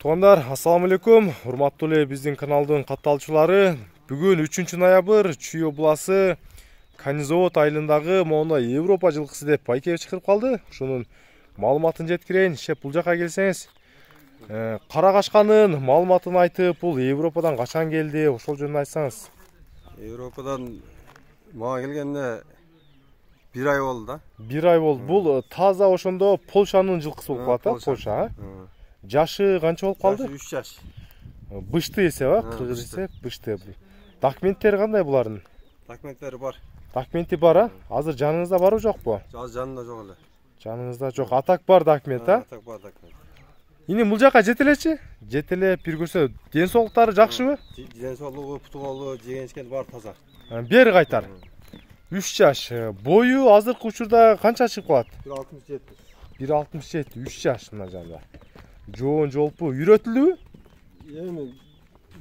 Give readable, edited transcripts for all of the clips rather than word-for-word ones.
Туугандар, ассаламу алейкум. Урматтуу эле биздин каналдын катталчылары. Бүгүн 3-ноябрь Чүй обласы Канизавод айылындагы моуна Европа жылкысы деп байкеп чыгырып калды. Ушунун маалыматын жеткирейин. Шеп бул жака келсеңиз, Карагашканын маалыматын айтып, бул Европадан качан келди, ошол жөнүндө айтсаңыз. Европадан мага келгенде 1 ай болду да. 1 ай болду. Бул таза ошондо Полшанын жылкысы болуп калат, Полша. Жашы канча болуп калды? 3 жаш. Бышты эсеп, кыргыз эсеп, бышты. Документтери кандай булардын? Документтери бар. Документи бар, а? Азыр жаныңызда барбы жокпу? Жанымда жок эле. Жаныңызда жок. Атак бар документ, а? Атак бар документ. Ини бул жака жетелечи? Жетелеп бир көрсө, ден соолуктары жакшыбы? Ден соолугу, путуголу, жеген ичкен бар таза. Бери кайтар. 3 жаш. Бою азыркы учурда канча чыгып калат? 1.67. 1.67, 3 жаш мына жанда. Жоон жолпу үйрөтүлдүбү? Эми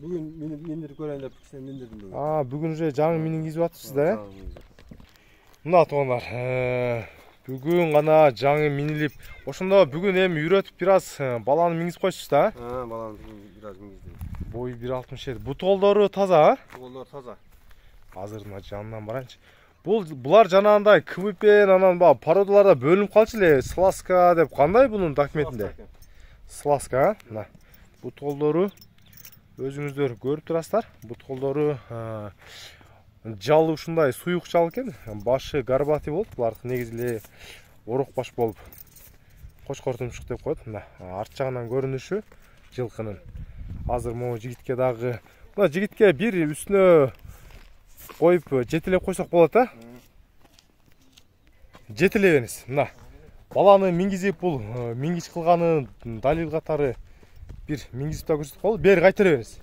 бүгүн миндирип көрөйүн деп миндирдим бүгүн. Бүгүн уже жаңы миниңгизип атыпсыз да, Мына туугандар, бүгүн гана жаңы минилип, ошондо бүгүн эми үйрөтүп бир аз баланы мингизип койсуз да? Баланы бир аз мингиздим. Бою 1.67. Бутолдору таза, а? Бутолдор таза. Азыр мына жанынан барайынчы. Булар жанагындай КВП анан породаларда бөлүнүп калчу эле, сласка деп кандай бунун документинде? Сласка, мына. Бутолдору өзүңүздөр көрүп турасыздар. Бутолдору жалы ушундай суюк жал экен. Башы горбатый болуп, булардыкы негизи эле орок баш болуп. Кочкор тумчук деп коет. Мына арт жагынан көрүнүшү жылкынын. Азыр могу жигитке дагы, мына жигитке бир үстүнө коюп жетелеп койсок болот, а? Жетелебеңиз. Мына баланы мингизип, бул мингич кылганын далил катары бир мингизип да көрсөтүп коелу. Бери кайтара бериңиз.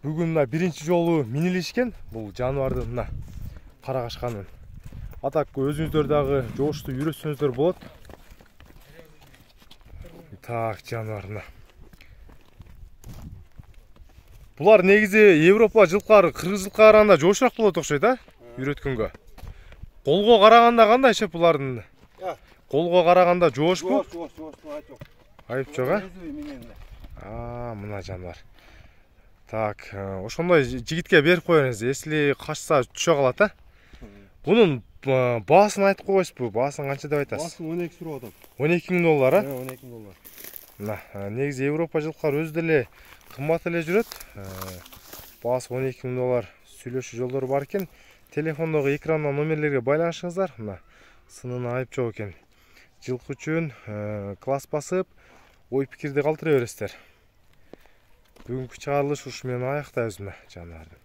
Бүгүн мына биринчи жолу минилишкен бул жаныбардын, мына Карагашканын. Атак өзүңүздөр дагы жогушту үйрөтсөңүздөр болот. Так, жаныбарына. Булар негизи Европа жылкылары кыргыз жылкыга караганда жошураак болот окшойт, а? Үйрөткөнгө. Колго караганда кандай шеп булардын? Колго караганда жоошпу? Жок. Айып жок, а? Мына жандар. Так, ошондой жигитке берип коюңуз, если качса түшө калат, а? Бунун баасын айтып койбойсузбу? Баасын канча деп айтасыз? Баасын 12 сурап атам. 12 000 доллар, а? 12 000 доллар. Мына, негизи Европа жылкылары өзү деле кымбат эле жүрөт. Баасы 12 000 доллар. Сүйлөшүү жолдору бар экен. Телефондогу экрандан номерлерге байланышыңыздар. Мына сынына айып жок экен. Жылкы үчүн класс басып, ой пикирди калтыра бересиздер. Бүгүнкү чыгарылыш ушу менен аяктайбыз жаныбарлар.